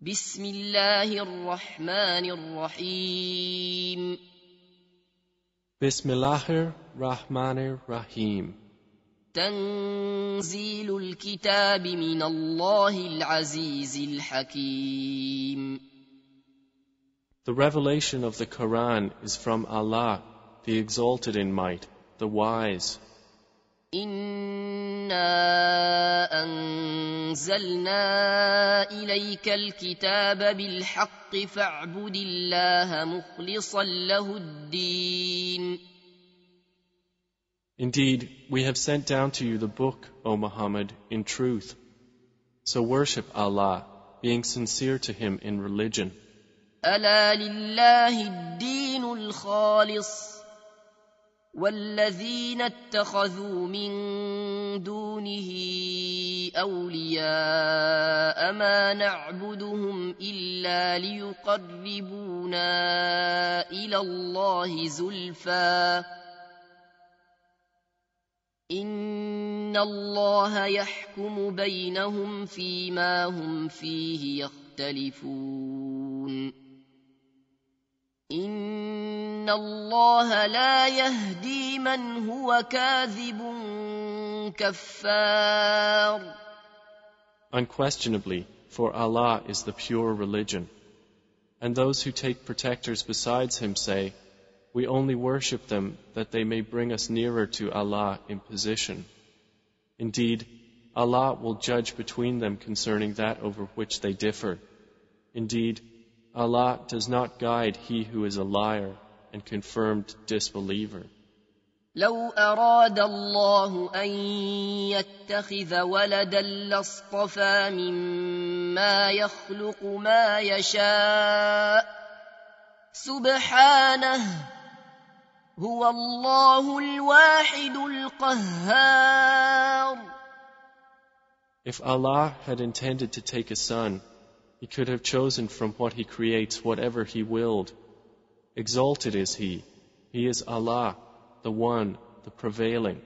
بسم الله الرحمن الرحيم Bismillahir Rahmanir Rahim. تنزيل الكتاب من الله العزيز الحكيم. The revelation of the Quran is from Allah, the exalted in might, the wise. إنا أنزلنا إليك الكتاب بالحق فاعبد الله مخلصا له الدين. Indeed, we have sent down to you the book, O Muhammad, in truth. So worship Allah, being sincere to Him in religion. ألا لله الدين الخالص والذين اتخذوا من دونه أولياء ما نعبدهم إلا ليقربونا إلى الله زلفى إن الله يحكم بينهم فيما هم فيه يختلفون إن الله لا يهدي من هو كاذب كفار. Unquestionably, for Allah is the pure religion. And those who take protectors besides Him say, we only worship them that they may bring us nearer to Allah in position. Indeed, Allah will judge between them concerning that over which they differ. Indeed, Allah does not guide he who is a liar and confirmed disbeliever. لو أراد الله أن يتخذ ولدا لاصطفى مما يخلق ما يشاء سبحانه هو الله الواحد القهار. If Allah had intended to take a son, He could have chosen from what He creates whatever He willed. Exalted is He. He is Allah, the One, the Prevailing.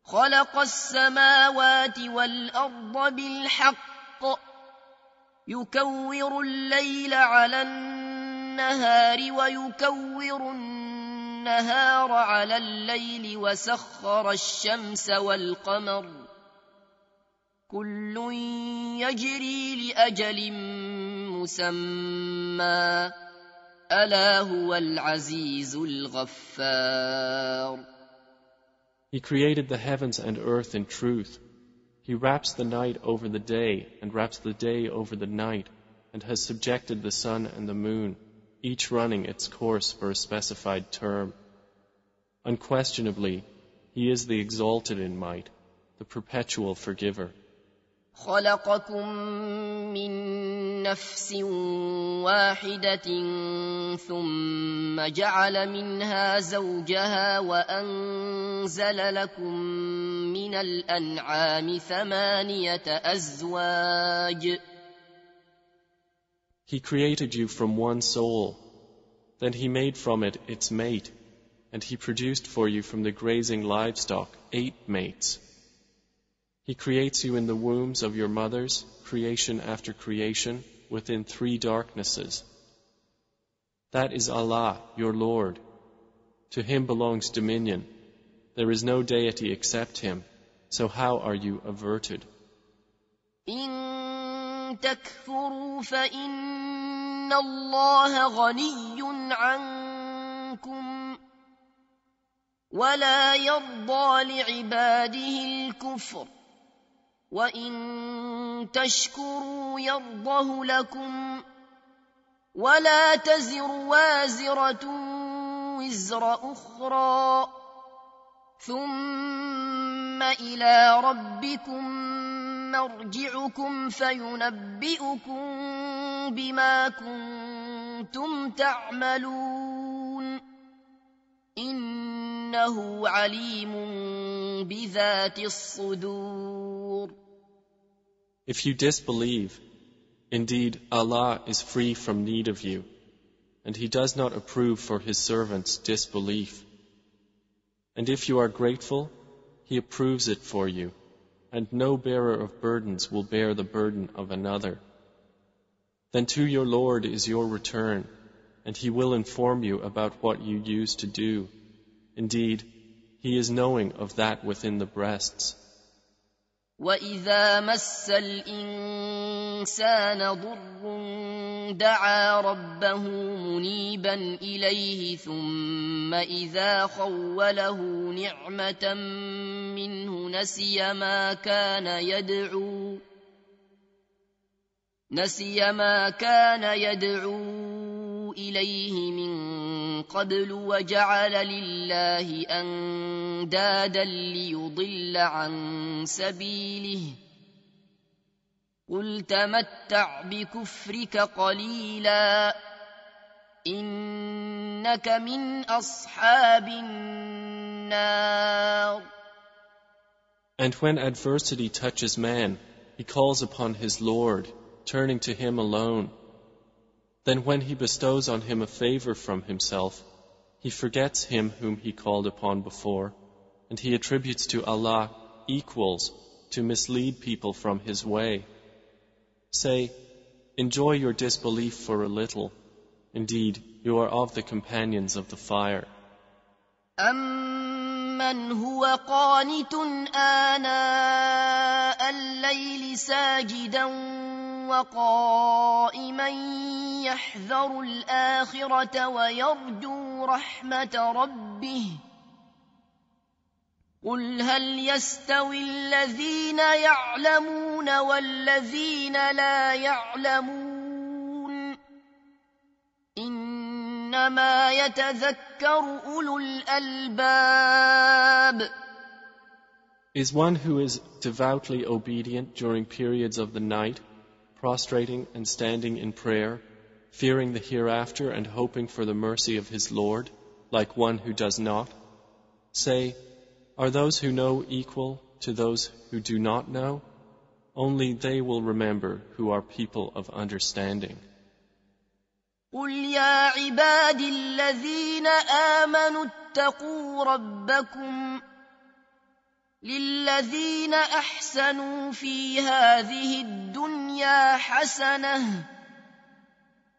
خلق السماوات والأرض بالحق يكور الليل على النهار ويكور النهار على الليل وسخر الشمس والقمر كل يجري لأجل مسمى ألا هو العزيز الغفار. He created the heavens and earth in truth. He wraps the night over the day and wraps the day over the night and has subjected the sun and the moon, each running its course for a specified term. Unquestionably, He is the exalted in might, the perpetual forgiver. خلقكم من نفس واحدة ثم جعل منها زوجها وأنزل لكم من الأنعام 8 أزواج. He created you from one soul. Then He made from it its mate, and He produced for you from the grazing livestock 8 mates. He creates you in the wombs of your mothers, creation after creation, within 3 darknesses. That is Allah, your Lord. To Him belongs dominion. There is no deity except Him. So how are you averted? إن تكفروا فإن الله غني عنكم ولا يرضى لعباده الكفر وإن تشكروا يرضه لكم ولا تزر وازرة وزر أخرى ثم إلى ربكم مرجعكم فينبئكم بما كنتم تعملون إنه عليم بذات الصدور. If you disbelieve, indeed Allah is free from need of you, and He does not approve for His servants disbelief. And if you are grateful, He approves it for you, and no bearer of burdens will bear the burden of another. Then to your Lord is your return, and He will inform you about what you used to do. Indeed, He is knowing of that within the breasts. وَإِذَا مَسَّ الْإِنسَانَ ضُرٌّ دَعَا رَبَّهُ مُنِيبًا إِلَيْهِ ثُمَّ إِذَا خَوَّلَهُ نِعْمَةً مِّنْهُ نَسِيَ مَا كَانَ يَدْعُو إِلَيْهِ مِن قَبْلُ وَجَعَلَ لِلَّهِ أَندَادًا لِّيُضِلَّ عَن سَبِيلِهِ قُلْ تَمَتَّعْ بِكُفْرِكَ قَلِيلًا إِنَّكَ مِنْ أَصْحَابِ النَّارِ. And when adversity touches man, he calls upon his Lord, turning to Him alone. Then when He bestows on him a favor from Himself, he forgets Him whom he called upon before, and he attributes to Allah equals to mislead people from His way. Say, enjoy your disbelief for a little. Indeed, you are of the companions of the fire. أَمَّنْ هُوَ قَانِتٌ آنَاءَ اللَّيْلِ سَاجِدًا وَقَائِمًا يَحْذَرُ الْآخِرَةَ وَيَرْجُو رَحْمَةَ رَبِّهِ قُلْ هَلْ يَسْتَوِي الَّذِينَ يَعْلَمُونَ وَالَّذِينَ لَا يَعْلَمُونَ إِنَّمَا يَتَذَكَّرُ أُولُو الْأَلْبَابِ. Is one who is devoutly obedient during periods of the night, prostrating and standing in prayer, fearing the hereafter and hoping for the mercy of his Lord, like one who does not? Say, are those who know equal to those who do not know? Only they will remember who are people of understanding. قُلْ يَا عِبَادِ الَّذِينَ آمَنُوا اتَّقُوا رَبَّكُمْ لِلَّذِينَ أَحْسَنُوا فِي هَٰذِهِ الدُّنْيَا حَسَنَةٌ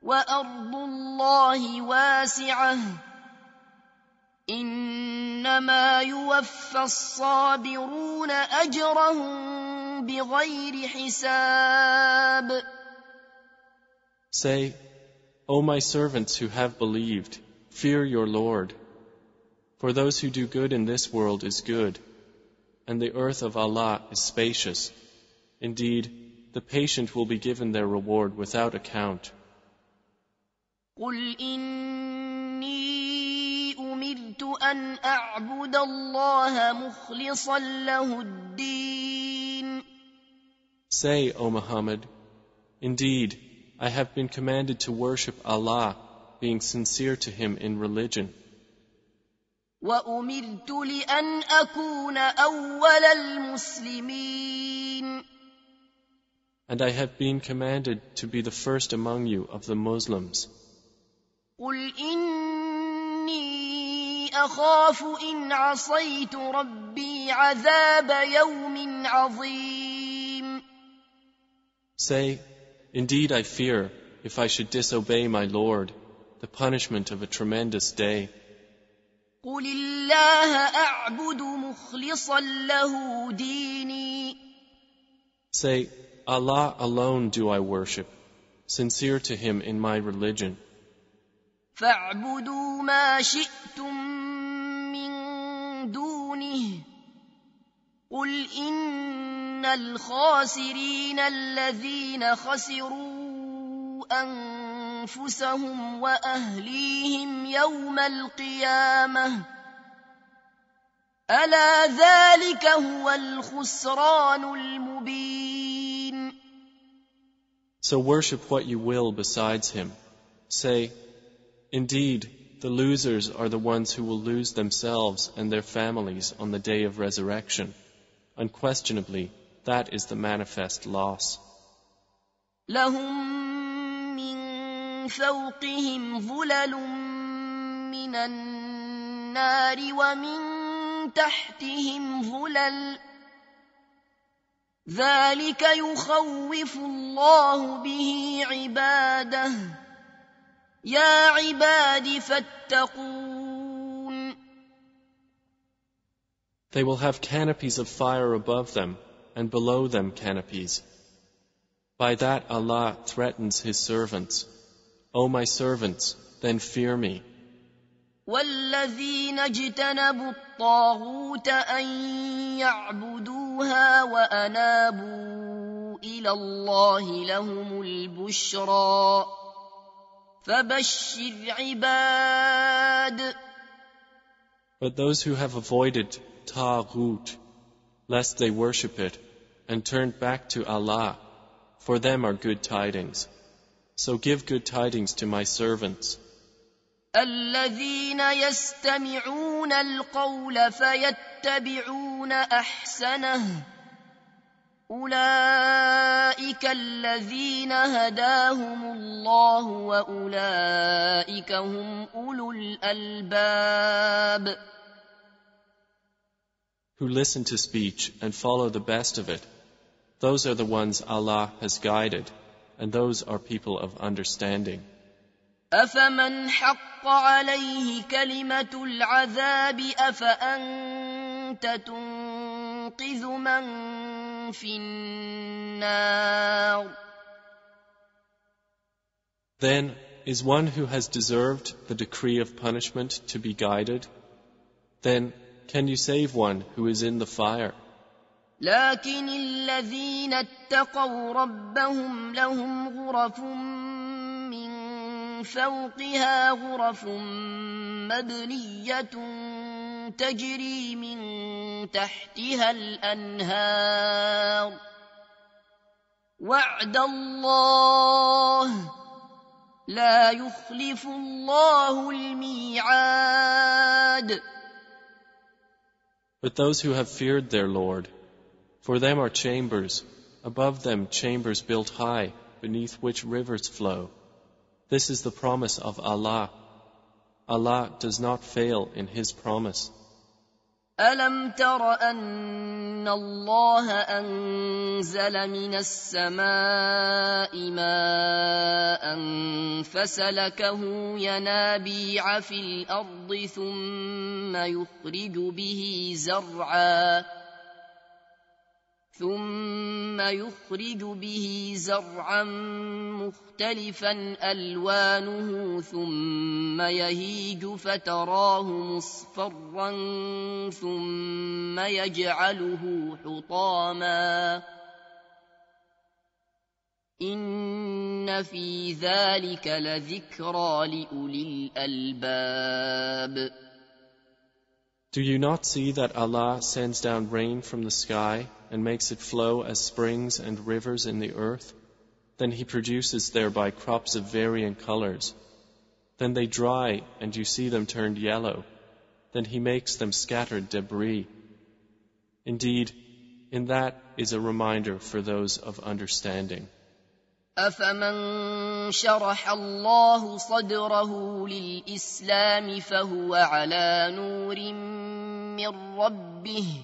وَأَرْضُ اللَّهِ وَاسِعَةٌ إِنَّمَا يُوَفَّى الصَّابِرُونَ أَجْرَهُم بِغَيْرِ حِسَابٍ. Say, O my servants who have believed, fear your Lord. For those who do good in this world is good, and the earth of Allah is spacious. Indeed, the patient will be given their reward without account. قُلْ إِنِّي أُمِرْتُ أَنْ أَعْبُدَ اللَّهَ مُخْلِصًا لَهُ الدِّينَ. Say, O Muhammad, indeed, I have been commanded to worship Allah, being sincere to Him in religion. وَأُمِرْتُ لِأَنْ أَكُونَ أَوَّلَ الْمُسْلِمِينَ. And I have been commanded to be the first among you of the Muslims. قُلْ إِنِّي أَخَافُ إِنْ عَصَيْتُ رَبِّي عَذَابَ يَوْمٍ عَظِيمٍ. Say, indeed I fear, if I should disobey my Lord, the punishment of a tremendous day. قُلِ اللَّهَ أَعْبُدُ مُخْلِصًا لَهُ دِينِي. Say, Allah alone do I worship, sincere to Him in my religion. فَاعْبُدُوا مَا شِئْتُم مِّن دُونِهِ قُلْ إِنَّ الْخَاسِرِينَ الَّذِينَ خَسِرُوا أَنفُسَهُمْ وَأَهْلِيهِمْ يَوْمَ الْقِيَامَةِ أَلَا ذَلِكَ هُوَ الْخُسْرَانُ الْمُبِينُ. So worship what you will besides Him. Say, indeed, the losers are the ones who will lose themselves and their families on the day of resurrection. Unquestionably, that is the manifest loss. لَهُم مِّن فَوْقِهِمْ ظُلَلٌ مِّنَ النَّارِ وَمِن تَحْتِهِمْ ظُلَلٌ ذلك يخوف الله به عباده يا عباد فاتقون. They will have canopies of fire above them, and below them canopies. By that Allah threatens His servants. O my servants, then fear me. والذين اجتنبوا الطاغوت أن يعبدوها وأنابوا إلى الله لهم البشرى فبشر عباد. But those who have avoided Taghut, lest they worship it, and turned back to Allah, for them are good tidings. So give good tidings to my servants. الذين يستمعون القول فيتبعون أحسنه أولئك الذين هداهم الله وأولئك هم أولو الألباب. Who listen to speech and follow the best of it, those are the ones Allah has guided, and those are people of understanding. أفمن حق عليه كلمة العذاب أفأنت تنقذ من في النار. Then is one who has deserved the decree of punishment to be guided? Then can you save one who is in the fire? لكن الذين اتقوا ربهم لهم غرف من فوقها غرف مبنية تجري من تحتها الأنهار وعد الله لا يخلف الله الميعاد. But those who have feared their Lord, for them are chambers, above them chambers built high, beneath which rivers flow. This is the promise of Allah. Allah does not fail in His promise. ألم تر أن الله أنزل من السماء ماء فسلكه ينابيع في الأرض ثم يخرج به زرعا مختلفا ألوانه ثم يهيج فتراه مصفرا ثم يجعله حطاما إن في ذلك لذكرى لأولي الألباب. Do you not see that Allah sends down rain from the sky and makes it flow as springs and rivers in the earth? Then He produces thereby crops of varying colors. Then they dry and you see them turned yellow. Then He makes them scattered debris. Indeed, in that is a reminder for those of understanding. أفمن شرح الله صدره للإسلام فهو على نور من ربه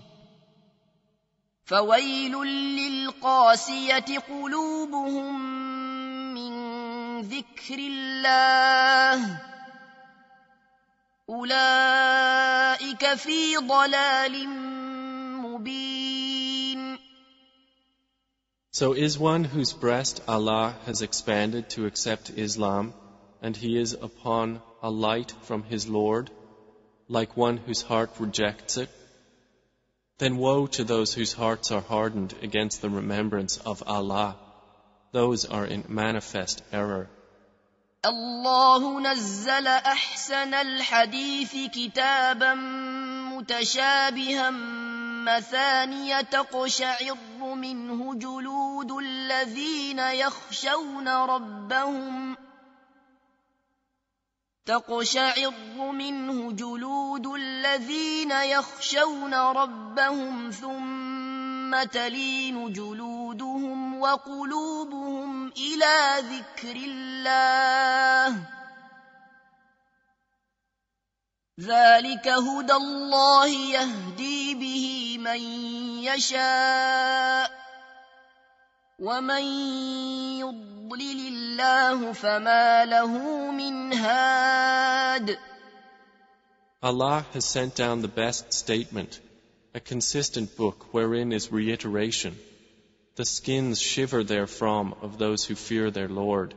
فويل للقاسية قلوبهم من ذكر الله أولئك في ضلال مبين. So is one whose breast Allah has expanded to accept Islam, and he is upon a light from his Lord, like one whose heart rejects it? Then woe to those whose hearts are hardened against the remembrance of Allah. Those are in manifest error. الله نزل أحسن الحديث كتابا متشابها مثانية تقشعر منه جلود الذين يخشون ربهم ثم تلين جلودهم وقلوبهم إلى ذكر الله ذلك هدى الله يهدي به من يشاء ومن يضلل الله فما له من هاد. Allah has sent down the best statement, a consistent book wherein is reiteration. The skins shiver therefrom of those who fear their Lord.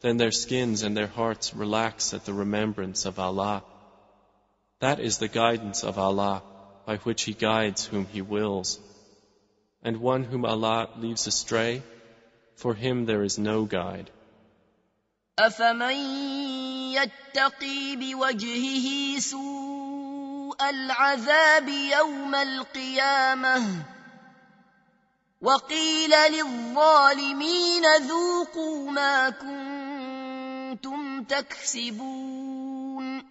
Then their skins and their hearts relax at the remembrance of Allah. That is the guidance of Allah, by which He guides whom He wills. And one whom Allah leaves astray, for him there is no guide. أفمن يتقي بوجهه سوء العذاب يوم القيامة وقيل للظالمين ذوقوا ما كنتم تكسبون.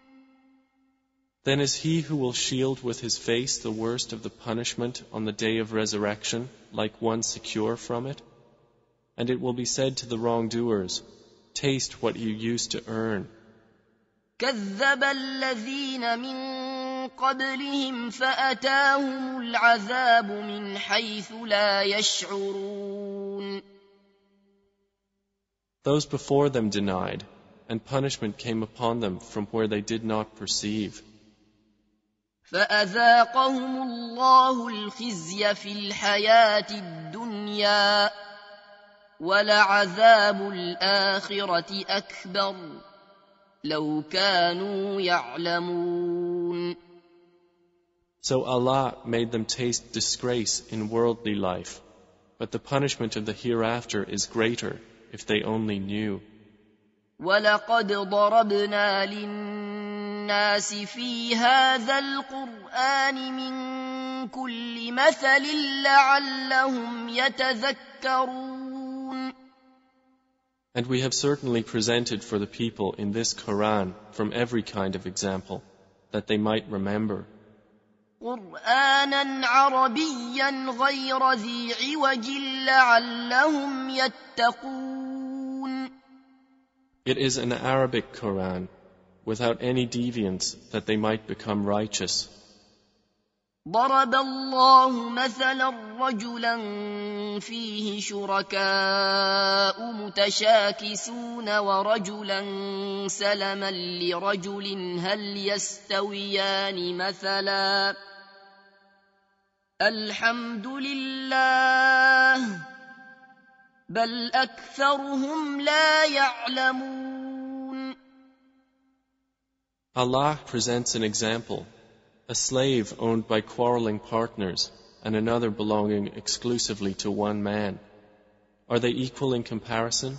Then is he who will shield with his face the worst of the punishment on the day of resurrection like one secure from it? And it will be said to the wrongdoers, taste what you used to earn. كذب الذين من قبلهم فأتاهم العذاب من حيث لا يشعرون. Those before them denied, and punishment came upon them from where they did not perceive. فأذاقهم الله الخزي في الحياة الدنيا ولعذاب الآخرة أكبر لو كانوا يعلمون. So Allah made them taste disgrace in worldly life, but the punishment of the hereafter is greater if they only knew. وَلَقَدْ ضَرَبْنَا لِلنَّاسِ فِي هَذَا الْقُرْآنِ مِنْ كُلِّ مَثَلٍ لَعَلَّهُمْ يَتَذَكَّرُونَ. And we have certainly presented for the people in this Quran from every kind of example, that they might remember. قُرْآنًا عَرَبِيًّا غَيْرَ ذِي عِوَجٍ لَعَلَّهُمْ يَتَّقُونَ. It is an Arabic Quran, without any deviance, that they might become righteous. ضرب الله مثلا رجلا فيه شركاء متشاكسون ورجلا سلما لرجل هل يستويان مثلا الحمد لله بل أكثرهم لا يعلمون. Allah presents an example. A slave owned by quarreling partners and another belonging exclusively to one man. Are they equal in comparison?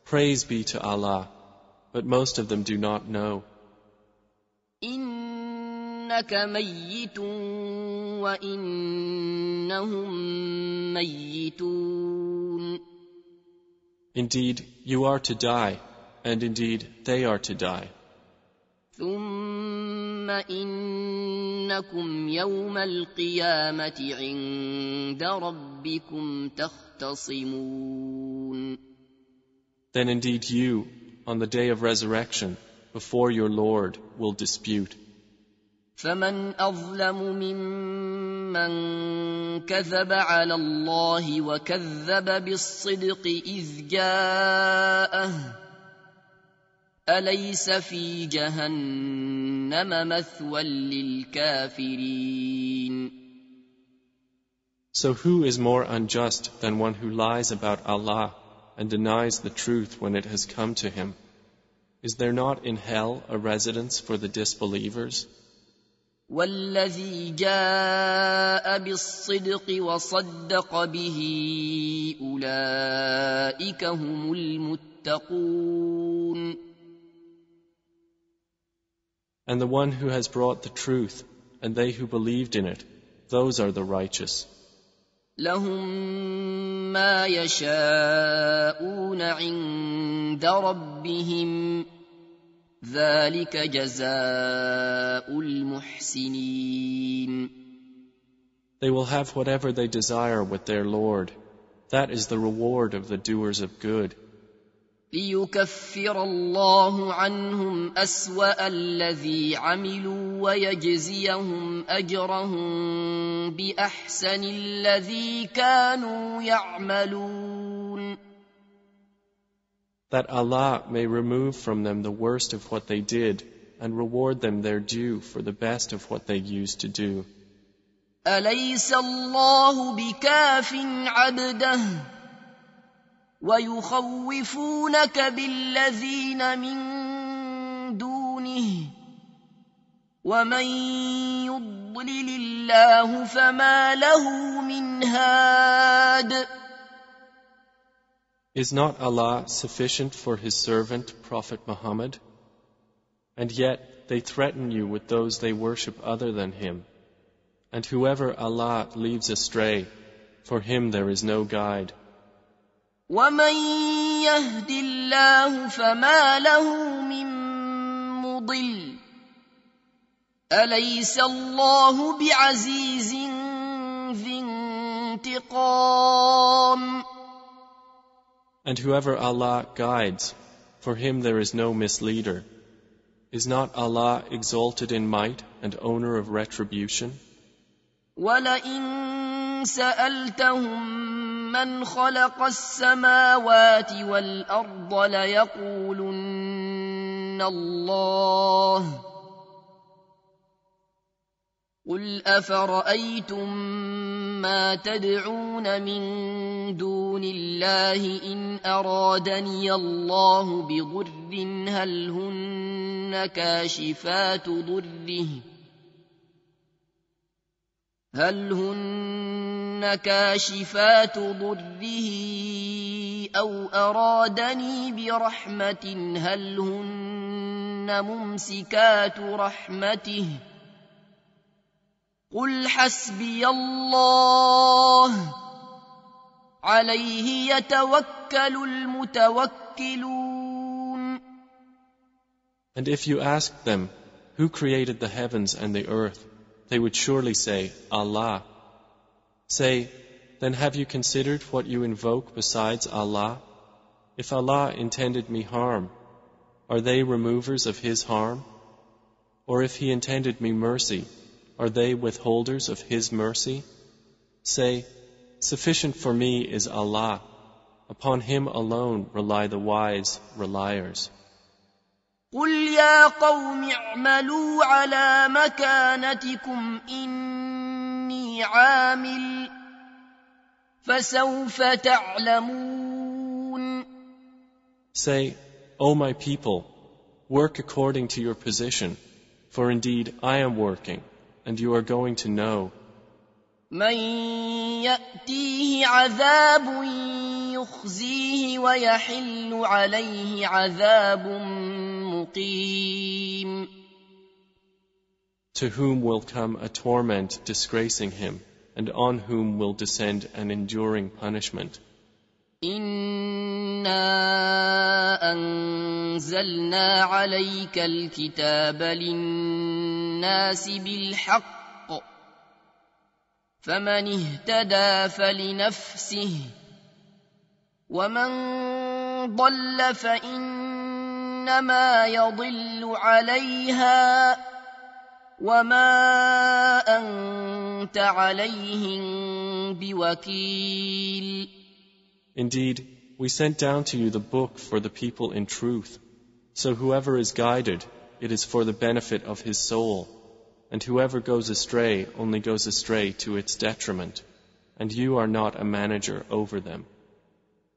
Praise be to Allah, but most of them do not know. إنك ميت وإنهم ميتون. Indeed, you are to die, and indeed they are to die. ثم إنكم يوم القيامة عند ربكم تختصمون. Then indeed you, on the day of resurrection, before your Lord, will dispute. فمن أظلم ممن كذب على الله وكذب بالصدق إذ جاءه أليس في جهنم مثوى للكافرين. So who is more unjust than one who lies about Allah and denies the truth when it has come to him? Is there not in hell a residence for the disbelievers? والذي جاء بالصدق وصدق به أولئك هم المتقون. And the one who has brought the truth, and they who believed in it, those are the righteous. لهم ما يشاءون عند ربهم ذلك جزاء المحسنين. They will have whatever they desire with their Lord. That is the reward of the doers of good. ليكفر الله عنهم أسوأ الذي عملوا ويجزيهم أجرهم بأحسن الذي كانوا يعملون. That Allah may remove from them the worst of what they did and reward them their due for the best of what they used to do. أليس الله بكاف عبده ويخوفونك بالذين من دونه ومن يضلل الله فما له من هاد. Is not Allah sufficient for His servant, Prophet Muhammad? And yet they threaten you with those they worship other than Him. And whoever Allah leaves astray, for him there is no guide. وَمَن يَهْدِ اللَّهُ فَمَا لَهُ مِن مُّضِلٍّ أَلَيْسَ اللَّهُ بِعَزِيزٍ ذِي انتِقَامٍ. And whoever Allah guides, for him there is no misleader. Is not Allah exalted in might and owner of retribution? وَلَئِن سَأَلْتَهُم مَّنْ خَلَقَ السَّمَاوَاتِ وَالْأَرْضَ لَيَقُولُنَّ اللَّهُ قُلْ أَفَرَأَيْتُم مَّا تَدْعُونَ مِن دُونِ اللَّهِ إِنْ أَرَادَنِيَ اللَّهُ بِضُرٍّ هل هن كاشفات ضره أو أرادني برحمة هل هن ممسكات رحمته قل حسبي الله عليه يتوكل المتوكلون. And if you asked them, who created the heavens and the earth, they would surely say, Allah. Say, then have you considered what you invoke besides Allah? If Allah intended me harm, are they removers of His harm? Or if He intended me mercy, are they withholders of His mercy? Say, sufficient for me is Allah. Upon Him alone rely the wise reliers. قُلْ يَا قَوْمِ اعْمَلُوا عَلَى مَكَانَتِكُمْ إِنِّي عَامِلٌ فَسَوْفَ تَعْلَمُونَ. Say, O my people, work according to your position, for indeed I am working, and you are going to know. مَن يَأْتِيهِ عَذَابٌ يُخْزِيهِ وَيَحِلُّ عَلَيْهِ عَذَابٌ مُقِيمٌ. To whom will come a torment disgracing him, and on whom will descend an enduring punishment. إِنَّا أَنزَلْنَا عَلَيْكَ الْكِتَابَ لِلنَّاسِ بِالْحَقِّ فَمَنِ اهْتَدَى فَلِنَفْسِهِ وَمَنْ ضَلَّ فَإِنَّمَا يَضِلُّ عَلَيْهَا وَمَا أَنْتَ عَلَيْهِمْ بِوَكِيلٍ. Indeed, we sent down to you the book for the people in truth. So whoever is guided, it is for the benefit of his soul. And whoever goes astray only goes astray to its detriment. And you are not a manager over them.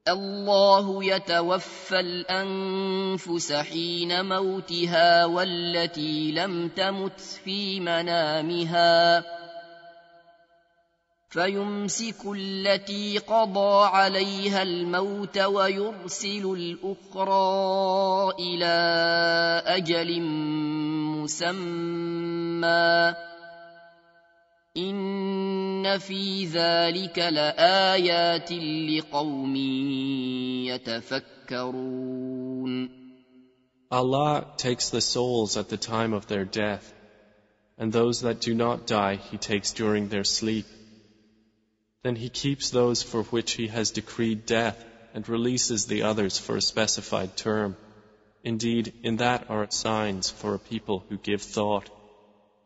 الله يتوفى الأنفس حين موتها والتي لم تمت في منامها فيمسك التي قضى عليها الموت ويرسل الأخرى إلى أجل مسمى إن في ذلك لآيات لقوم يتفكرون. Allah takes the souls at the time of their death, and those that do not die He takes during their sleep. Then He keeps those for which He has decreed death and releases the others for a specified term. Indeed, in that are signs for a people who give thought.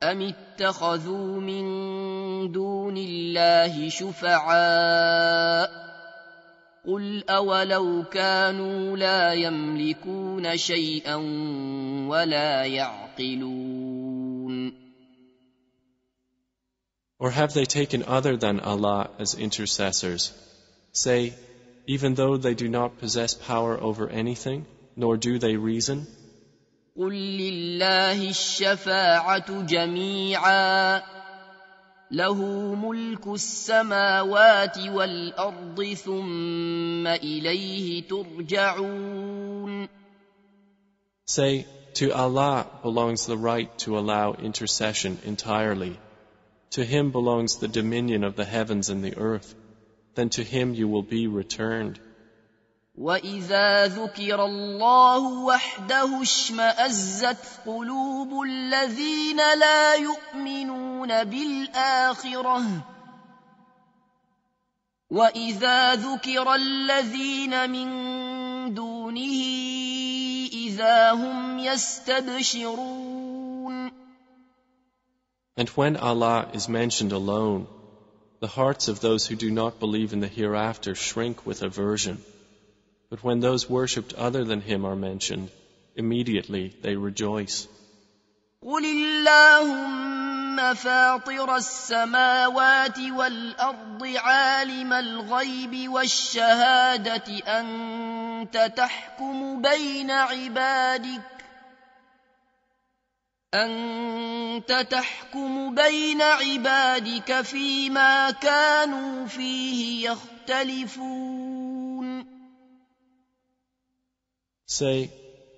أم اتخذوا من دون الله شفعاء قل أولو كانوا لا يملكون شيئا ولا يعقلون. Or have they taken other than Allah as intercessors? Say, even though they do not possess power over anything, nor do they reason? قل لله الشفاعة جميعا له ملك السماوات والأرض ثم إليه ترجعون. Say, to Allah belongs the right to allow intercession entirely. To Him belongs the dominion of the heavens and the earth. Then to Him you will be returned. وَإِذَا ذُكِرَ اللَّهُ وَحْدَهُ اشْمَأَزَّتْ قُلُوبُ الَّذِينَ لَا يُؤْمِنُونَ بِالْآخِرَةِ وَإِذَا ذُكِرَ الَّذِينَ مِن دُونِهِ إِذَا هُمْ يَسْتَبْشِرُونَ. And when Allah is mentioned alone, the hearts of those who do not believe in the hereafter shrink with aversion. But when those worshipped other than Him are mentioned, immediately they rejoice. قُلِ اللَّهُمَّ فَاطِرَ السَّمَاوَاتِ وَالْأَرْضِ عَالِمَ الْغَيْبِ وَالشَّهَادَةِ أَنْتَ تَحْكُمُ بَيْنَ عِبَادِكَ فِيمَا كَانُوا فِيهِ يَخْتَلِفُونَ. Say,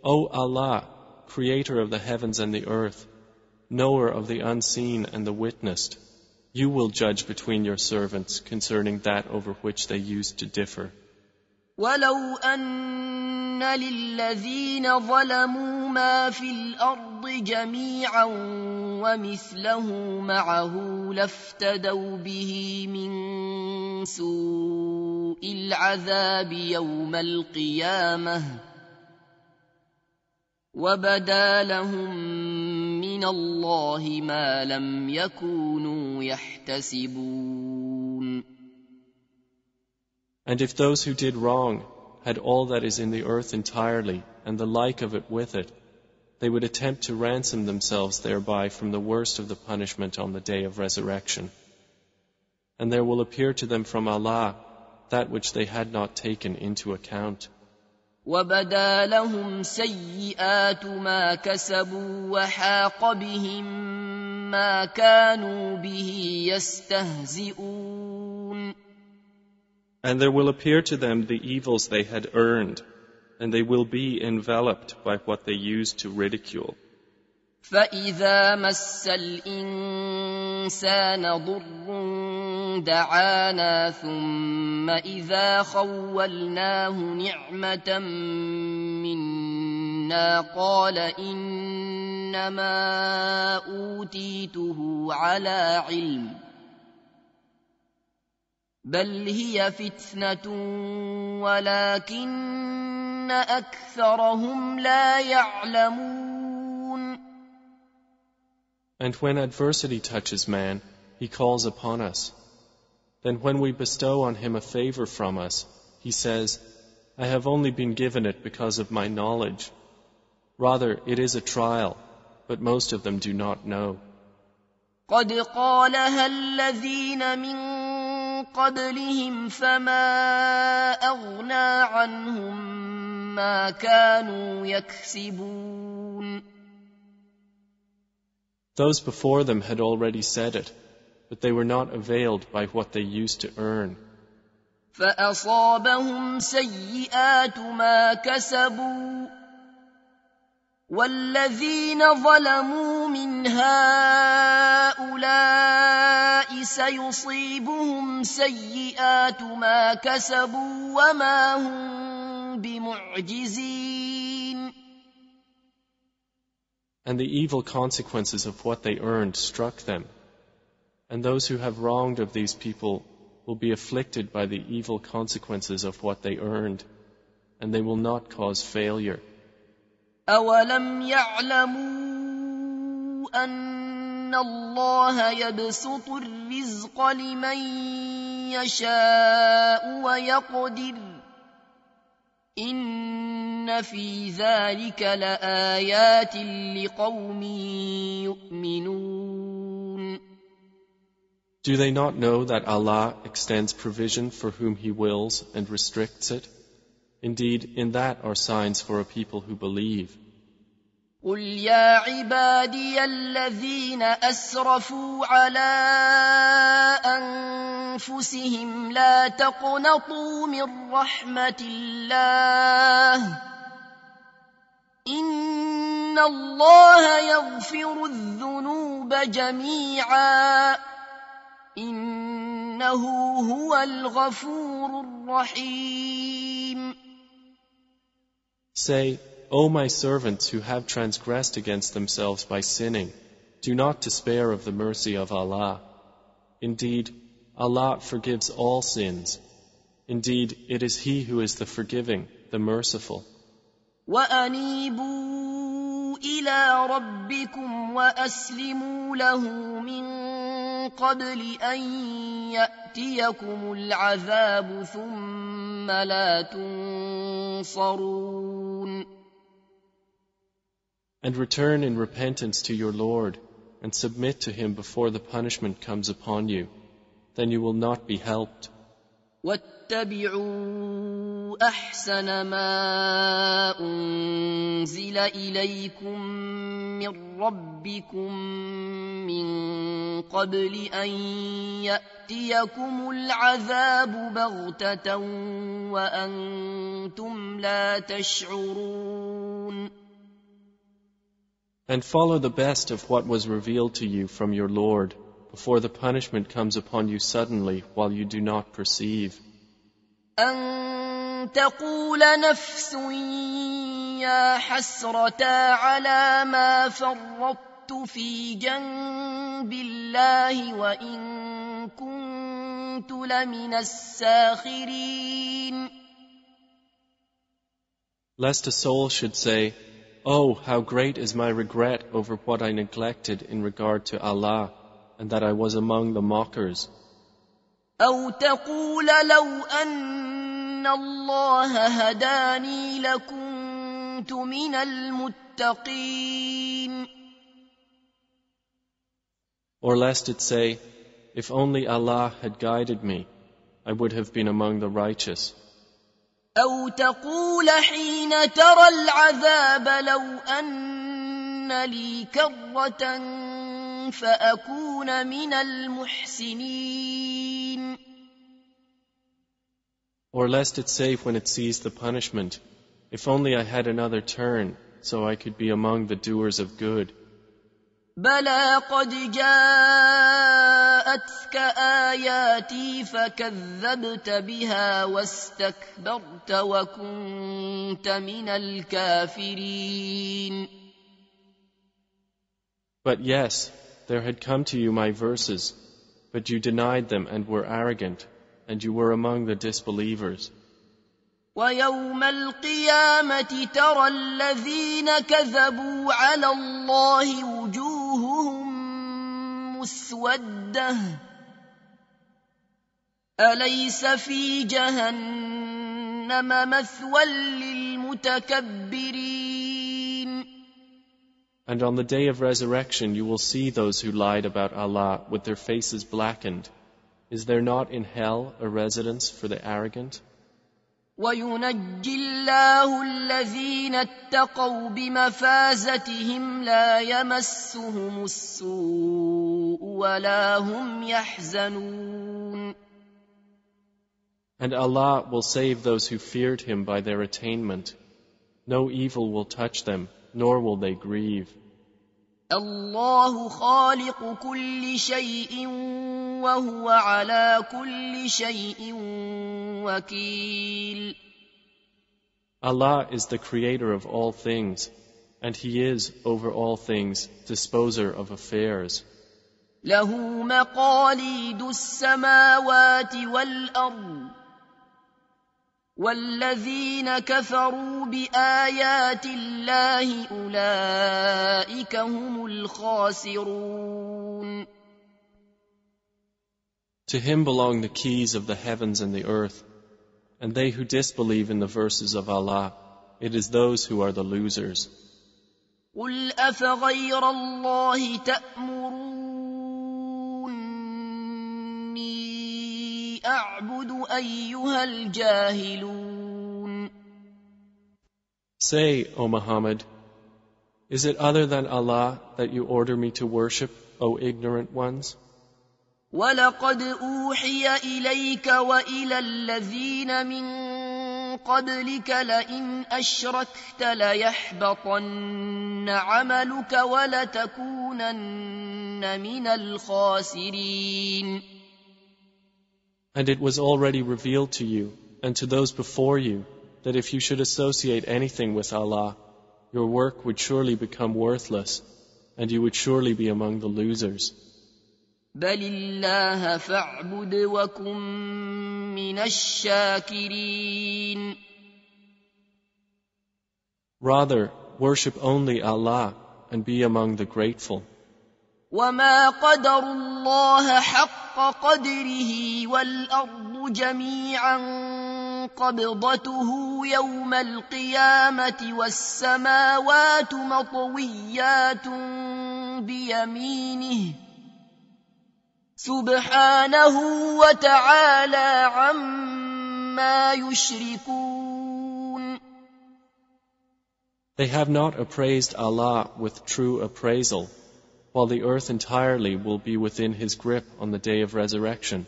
O Allah, Creator of the heavens and the earth, Knower of the unseen and the witnessed, you will judge between your servants concerning that over which they used to differ. وَلَوْ أَنَّ لِلَّذِينَ ظَلَمُوا مَا فِي الْأَرْضِ جَمِيعًا وَمِثْلَهُ مَعَهُ لَافْتَدَوْا بِهِ مِنْ سُوءِ الْعَذَابِ يَوْمَ الْقِيَامَةِ وَبَدَا لَهُم مِّنَ اللَّهِ مَا لَمْ يَكُونُوا يَحْتَسِبُونَ. And if those who did wrong had all that is in the earth entirely and the like of it with it, they would attempt to ransom themselves thereby from the worst of the punishment on the day of resurrection. And there will appear to them from Allah that which they had not taken into account. وَبَدَا لَهُمْ سَيِّئَاتُ مَا كَسَبُوا وَحَاقَ بِهِم مَّا كَانُوا بِهِ يَسْتَهْزِئُونَ. And there will appear to them the evils they had earned, and they will be enveloped by what they used to ridicule. فَإِذَا مَسَّ الْإِنسَانَ ضُرٌّ دَعَانَا ثُمَّ إِذَا خَوَّلْنَاهُ نِعْمَةً مِنَّا قَالَ إِنَّمَا أُوتِيتُهُ عَلَى عِلْمٍ بَلْ هِيَ فِتْنَةٌ وَلَكِنَّ أَكْثَرَهُمْ لَا يَعْلَمُونَ. And when adversity touches man, he calls upon us. Then when we bestow on him a favor from us, he says, I have only been given it because of my knowledge. Rather, it is a trial, but most of them do not know. قَدْ قَالَهَا الَّذِينَ مِن قَبْلِهِمْ فَمَا أَغْنَىٰ عَنْهُم مَّا كَانُوا يَكْسِبُونَ. Those before them had already said it, but they were not availed by what they used to earn. فَأَصَابَهُمْ سَيِّئَاتُ مَا كَسَبُوا وَالَّذِينَ ظَلَمُوا مِنْ هَٰؤُلَاءِ سَيُصِيبُهُمْ سَيِّئَاتُ مَا كَسَبُوا وَمَا هُمْ بِمُعْجِزِينَ. And the evil consequences of what they earned struck them. And those who have wronged of these people will be afflicted by the evil consequences of what they earned, and they will not cause failure. أَوَلَمْ يَعْلَمُوا أَنَّ اللَّهَ يَبْسُطُ الرِّزْقَ لِمَن يَشَاءُ وَيَقْدِرُ إِنَّ فِي ذَلِكَ لَآيَاتٍ لِقَوْمٍ يُؤْمِنُونَ. Do they not know that Allah extends provision for whom He wills and restricts it? Indeed, in that are signs for a people who believe. قُلْ يَا عِبَادِيَ الَّذِينَ أَسْرَفُوا عَلَىٰ أَنفُسِهِمْ لَا تَقْنَطُوا مِن رَّحْمَةِ اللَّهِ إِنَّ اللَّهَ يَغْفِرُ الذُّنُوبَ جَمِيعًا إِنَّهُ هُوَ الْغَفُورُ الرَّحِيمُ. Say, O my servants who have transgressed against themselves by sinning, do not despair of the mercy of Allah. Indeed, Allah forgives all sins. Indeed, it is He who is the forgiving, the merciful. وَأَنِيبُوا إِلَىٰ رَبِّكُمْ وَأَسْلِمُوا لَهُ مِن قَبْلِ أَن يَأْتِيَكُمُ الْعَذَابُ ثُمَّ لَا تُنصَرُونَ. And return in repentance to your Lord, and submit to Him before the punishment comes upon you. Then you will not be helped. وَاتَّبِعُوا أَحْسَنَ مَا أُنزِلَ إِلَيْكُم مِّن رَّبِّكُم مِّن قَبْلِ أَن يَأْتِيَكُمُ الْعَذَابُ بَغْتَةً وَأَنتُمْ لَا تَشْعُرُونَ. And follow the best of what was revealed to you from your Lord, before the punishment comes upon you suddenly while you do not perceive. أَن تَقُولَ نَفْسٌ يَا حَسْرَتَا عَلَى مَا فَرَّطتُ فِي جَنبِ اللَّهِ وَإِن كُنتُ لَمِنَ السَّاخِرِينَ. Lest a soul should say, Oh, how great is my regret over what I neglected in regard to Allah, and that I was among the mockers. أَوْ تَقُولَ لَوْ أَنَّ اللَّهَ هَدَانِي لَكُنتُ مِنَ الْمُتَّقِينَ. Or lest it say, If only Allah had guided me, I would have been among the righteous. أَوْ تَقُولَ حِينَ تَرَى الْعَذَابَ لَوْ أَنَّ لِي كَرَّةً فَأَكُونَ مِنَ الْمُحْسِنِينَ. Or lest it say when it sees the punishment, If only I had another turn, so I could be among the doers of good. بَلَىٰ قَدْ جَاءَتْكَ آيَاتِي فَكَذَّبْتَ بِهَا وَاسْتَكْبَرْتَ وَكُنتَ مِنَ الْكَافِرِينَ. But yes, there had come to you my verses, but you denied them and were arrogant, and you were among the disbelievers. وَيَوْمَ الْقِيَامَةِ تَرَى الَّذِينَ كَذَبُوا عَلَى اللَّهِ وُجُوهُهُم مُّسْوَدَّةٌ أَلَيْسَ فِي جَهَنَّمَ مَثْوًى لِّلْمُتَكَبِّرِينَ. And on the day of resurrection you will see those who lied about Allah with their faces blackened. Is there not in hell a residence for the arrogant? وَيُنَجِّي اللَّهُ الَّذِينَ اتَّقَوْا بِمَفَازَتِهِمْ لَا يَمَسُّهُمُ السُّوءُ وَلَا هُمْ يَحْزَنُونَ. And Allah will save those who feared Him by their attainment. No evil will touch them, nor will they grieve. الله خالق كل شيء وهو على كل شيء وكيل. Allah is the creator of all things, and He is, over all things, disposer of affairs. له مقاليد السماوات والأرض والذين كفروا بآيات الله أولئك هم الخاسرون. To him belong the keys of the heavens and the earth, and they who disbelieve in the verses of Allah, it is those who are the losers. قل أفغير الله تأمروني أعبد أيها الجاهلون. Say, O Muhammad, is it other than Allah that you order me to worship, O ignorant ones? وَلَقَدْ أُوحِيَ إِلَيْكَ وَإِلَى الَّذِينَ مِن قَبْلِكَ لَئِنْ أَشْرَكْتَ لَيَحْبَطَنَّ عَمَلُكَ وَلَتَكُونَنَّ مِنَ الْخَاسِرِينَ. And it was already revealed to you and to those before you that if you should associate anything with Allah, your work would surely become worthless, and you would surely be among the losers. بَلِ اللَّهَ فَاعْبُدْ وَكُن مِّنَ الشَّاكِرِينَ. Rather, worship only Allah and be among the grateful. وَمَا قَدَرُوا اللَّهَ حَقَّ قَدْرِهِ وَالْأَرْضُ جَمِيعًا قَبْضَتُهُ يَوْمَ الْقِيَامَةِ وَالسَّمَاوَاتُ مَطْوِيَّاتٌ بِيَمِينِهِ سُبْحَانَهُ وَتَعَالَى عَمَّا يُشْرِكُونَ. They have not appraised Allah with true appraisal, while the earth entirely will be within His grip on the day of resurrection,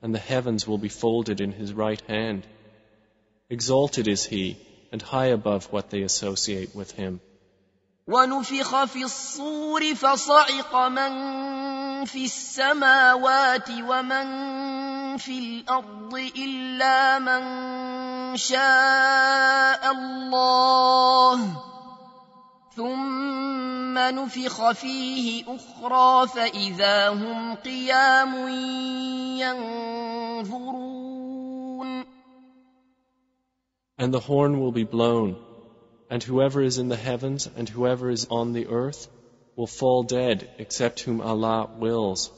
and the heavens will be folded in His right hand. Exalted is He, and high above what they associate with Him. وَنُفِخَ فِي الصُّورِ فَصَعِقَ مَن فِي السَّمَاوَاتِ وَمَن فِي الْأَرْضِ إِلَّا مَن شَاءَ اللَّهُ ثُمَّ نُفِخَ فِيهِ أُخْرَىٰ فَإِذَا هُمْ قِيَامٌ يَنظُرُونَ. And the horn will be blown, and whoever is in the heavens and whoever is on the earth will fall dead except whom Allah wills.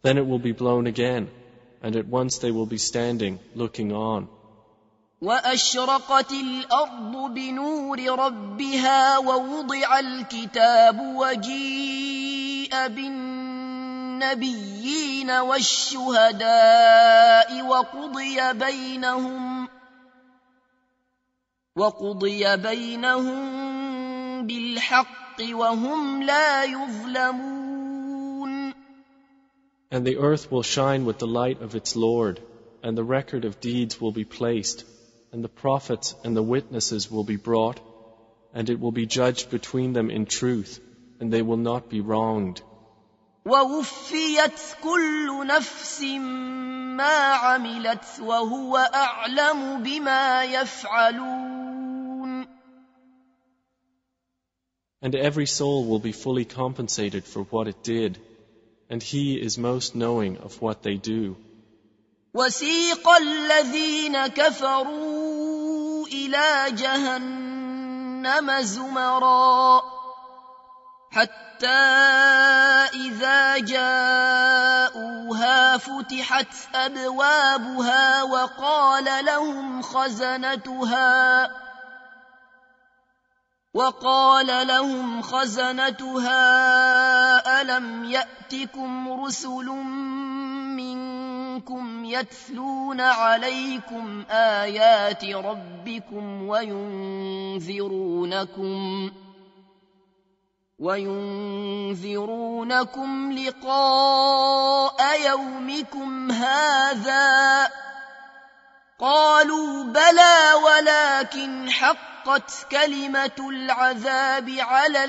Then it will be blown again, and at once they will be standing, looking on. وَأَشْرَقَتِ الْأَرْضُ بِنُورِ رَبِّهَا وَوُضِعَ الْكِتَابُ وَجِيءَ بِالنَّبِيِّينَ وَالشُّهَدَاءِ وَقُضِيَ بَيْنَهُم بِالْحَقِّ وَهُمْ لَا يُظْلَمُونَ. And the earth will shine with the light of its Lord, and the record of deeds will be placed, and the prophets and the witnesses will be brought, and it will be judged between them in truth, and they will not be wronged. وَوُفِّيَتْ كُلُّ نَفْسٍ مَّا عَمِلَتْ وَهُوَ أَعْلَمُ بِمَا يَفْعَلُونَ. And every soul will be fully compensated for what it did, and He is most knowing of what they do. وَسِيقَ الَّذِينَ كَفَرُوا إِلَى جَهَنَّمَ زُمَرًا حَتَّى إِذَا جَاءُوهَا فُتِحَتْ أَبْوَابُهَا وَقَالَ لَهُمْ خَزَنَتُهَا أَلَمْ يَأْتِكُمْ رُسُلٌ مِّنكُمْ يَتْلُونَ عَلَيْكُمْ آيَاتِ رَبِّكُمْ وَيُنذِرُونَكُمْ لِقَاءَ يَوْمِكُمْ هَٰذَا ۚ قَالُوا بَلَىٰ وَلَٰكِنْ حَقَّتْ كَلِمَةُ الْعَذَابِ عَلَى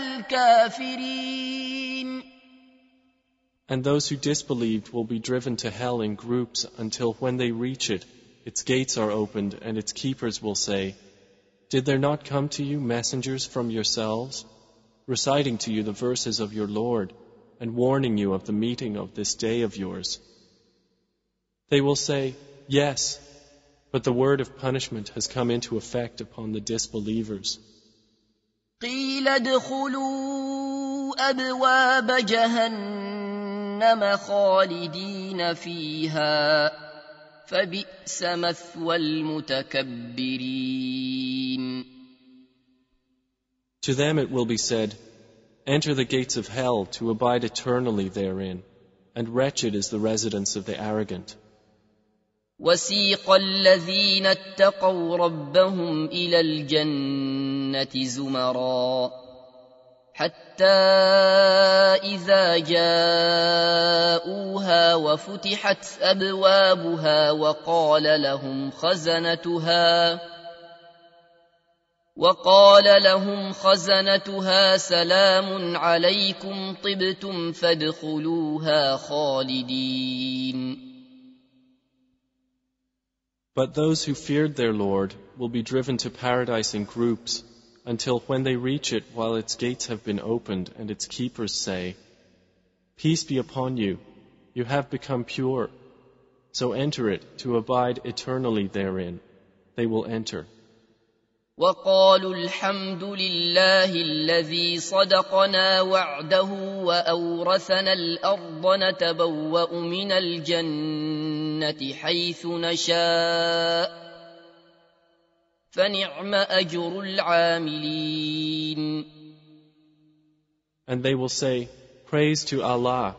الْكَافِرِينَ. And those who disbelieved will be driven to hell in groups until when they reach it, its gates are opened and its keepers will say, "Did there not come to you messengers from yourselves, reciting to you the verses of your Lord, and warning you of the meeting of this day of yours. They will say, yes, but the word of punishment has come into effect upon the disbelievers. قيل ادخلوا أبواب جهنم خالدين فيها فبئس مثوى المتكبرين. To them it will be said, enter the gates of hell to abide eternally therein, and wretched is the residence of the arrogant. وسيق الذين اتقوا ربهم إلى الجنة زمرا حتى إذا جاءوها وفتحت أبوابها وقال لهم خزنتها سلام عليكم طبتم فادخلوها خالدين. But those who feared their Lord will be driven to paradise in groups until when they reach it while its gates have been opened and its keepers say, peace be upon you, you have become pure, so enter it to abide eternally therein. They will enter. وقالوا الحمد لله الذي صدقنا وعده وأورثنا الأرض نتبوأ من الجنة حيث نشاء فنعم أجر العاملين. And they will say, praise to Allah,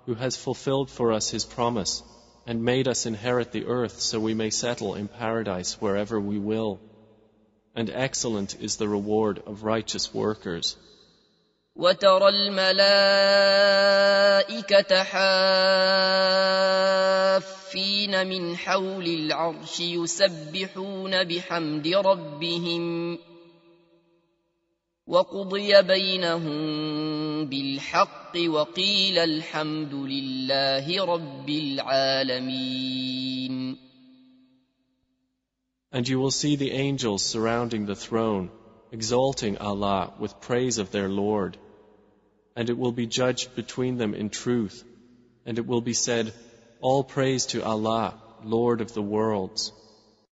who has fulfilled for us His promise and made us inherit the earth so we may settle in paradise wherever we will. And excellent is the reward of righteous workers. وترى الملائكة حافين من حول العرش يسبحون بحمد ربهم وقضي بينهم بالحق وقيل الحمد لله رب العالمين. And you will see the angels surrounding the throne, exalting Allah with praise of their Lord. And it will be judged between them in truth. And it will be said, all praise to Allah, Lord of the worlds.